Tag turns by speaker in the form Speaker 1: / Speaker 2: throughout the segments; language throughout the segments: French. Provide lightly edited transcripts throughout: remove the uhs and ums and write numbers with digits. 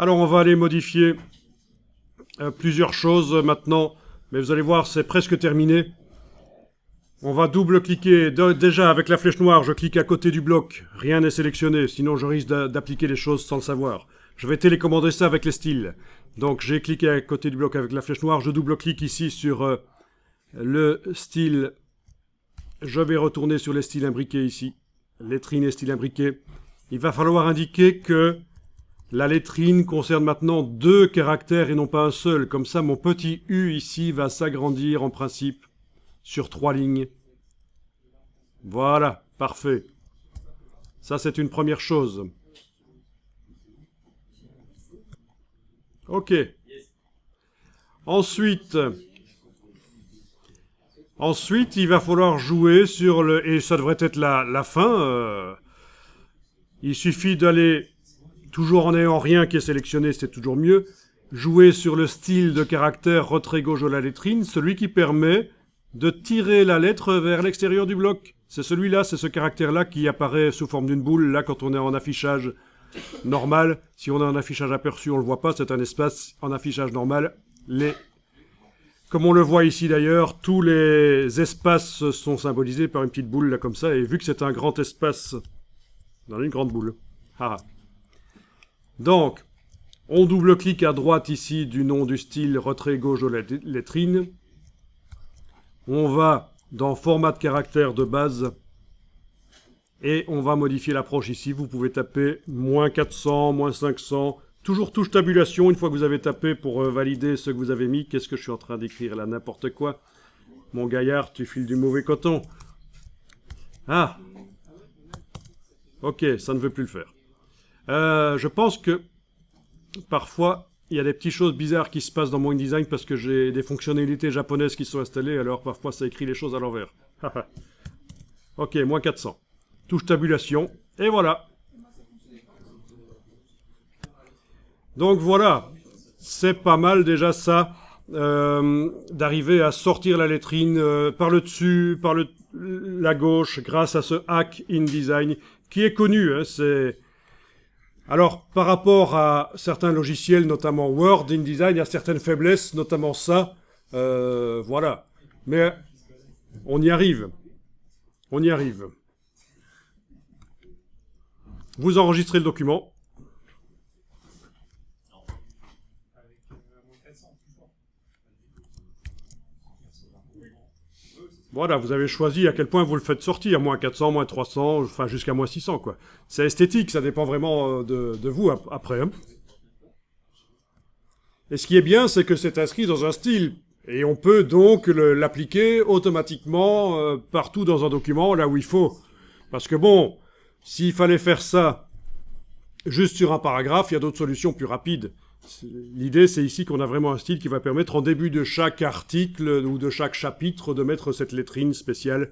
Speaker 1: Alors, on va aller modifier plusieurs choses maintenant, mais vous allez voir, c'est presque terminé. On va double-cliquer. Déjà, avec la flèche noire, je clique à côté du bloc. Rien n'est sélectionné, sinon je risque d'appliquer les choses sans le savoir. Je vais télécommander ça avec les styles. Donc, j'ai cliqué à côté du bloc avec la flèche noire. Je double-clique ici sur le style. Je vais retourner sur les styles imbriqués ici. Lettrine et style imbriqué. Il va falloir indiquer que la lettrine concerne maintenant 2 caractères et non pas un seul. Comme ça, mon petit U ici va s'agrandir en principe sur 3 lignes. Voilà, parfait. Ça, c'est une première chose. Ok. Ensuite, il va falloir jouer sur le... Et ça devrait être la fin. Il suffit d'aller, toujours en n'ayant rien qui est sélectionné, c'est toujours mieux, jouer sur le style de caractère retrait gauche de la lettrine, celui qui permet de tirer la lettre vers l'extérieur du bloc. C'est celui-là, c'est ce caractère-là qui apparaît sous forme d'une boule, là, quand on est en affichage normal. Si on a un affichage aperçu, on ne le voit pas, c'est un espace en affichage normal. Comme on le voit ici d'ailleurs, tous les espaces sont symbolisés par une petite boule, là, comme ça, et vu que c'est un grand espace, dans une grande boule. Ah. Donc, on double-clique à droite ici du nom du style retrait gauche de la lettrine. On va dans format de caractère de base et on va modifier l'approche ici. Vous pouvez taper -400, -500, toujours touche tabulation une fois que vous avez tapé pour valider ce que vous avez mis. Qu'est-ce que je suis en train d'écrire là? N'importe quoi. Mon gaillard, tu files du mauvais coton. Ah. Ok, ça ne veut plus le faire. Je pense que parfois, il y a des petites choses bizarres qui se passent dans mon InDesign parce que j'ai des fonctionnalités japonaises qui sont installées, alors parfois ça écrit les choses à l'envers. Ok, -400. Touche tabulation, et voilà. Donc voilà, c'est pas mal déjà ça, d'arriver à sortir la lettrine par le dessus, par la gauche, grâce à ce hack InDesign, qui est connu, hein, c'est... Alors, par rapport à certains logiciels, notamment Word, InDesign, il y a certaines faiblesses, notamment ça. Voilà. Mais on y arrive. On y arrive. Vous enregistrez le document. Voilà, vous avez choisi à quel point vous le faites sortir, -400, -300, enfin jusqu'à -600, quoi. C'est esthétique, ça dépend vraiment de vous après. Hein. Et ce qui est bien, c'est que c'est inscrit dans un style. Et on peut donc l'appliquer automatiquement partout dans un document, là où il faut. Parce que bon, s'il fallait faire ça juste sur un paragraphe, il y a d'autres solutions plus rapides. L'idée, c'est ici qu'on a vraiment un style qui va permettre en début de chaque article ou de chaque chapitre de mettre cette lettrine spéciale.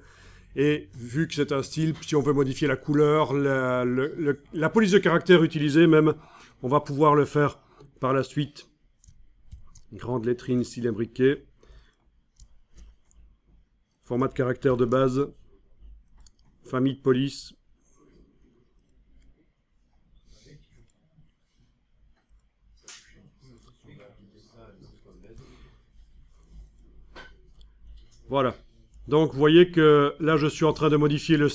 Speaker 1: Et vu que c'est un style, si on veut modifier la couleur, la police de caractère utilisée même, on va pouvoir le faire par la suite. Grande lettrine, style imbriqué. Format de caractère de base. Famille de police. Voilà. Donc, vous voyez que là, je suis en train de modifier le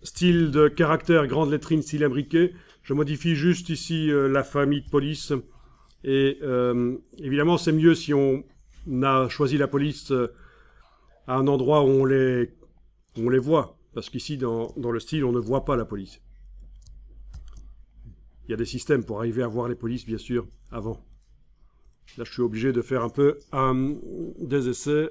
Speaker 1: style de caractère grande lettrine, style imbriqué. Je modifie juste ici la famille de police. Et évidemment, c'est mieux si on a choisi la police à un endroit où on les voit. Parce qu'ici, dans le style, on ne voit pas la police. Il y a des systèmes pour arriver à voir les polices, bien sûr, avant. Là, je suis obligé de faire un peu des essais,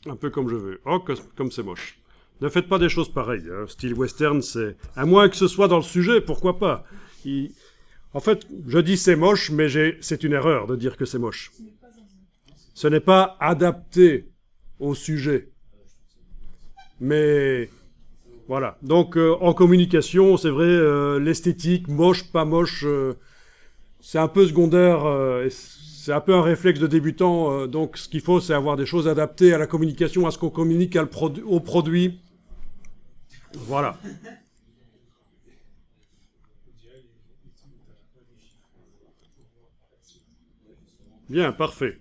Speaker 1: un peu comme je veux. Oh, comme c'est moche. Ne faites pas des choses pareilles. Hein. Style western, c'est... À moins que ce soit dans le sujet, pourquoi pas. En fait, je dis c'est moche, mais c'est une erreur de dire que c'est moche. Ce n'est pas adapté au sujet. Mais voilà. Donc, en communication, c'est vrai, l'esthétique, moche, pas moche, c'est un peu secondaire. C'est un peu un réflexe de débutant. Donc, ce qu'il faut, c'est avoir des choses adaptées à la communication, à ce qu'on communique au produit. Voilà. Bien, parfait.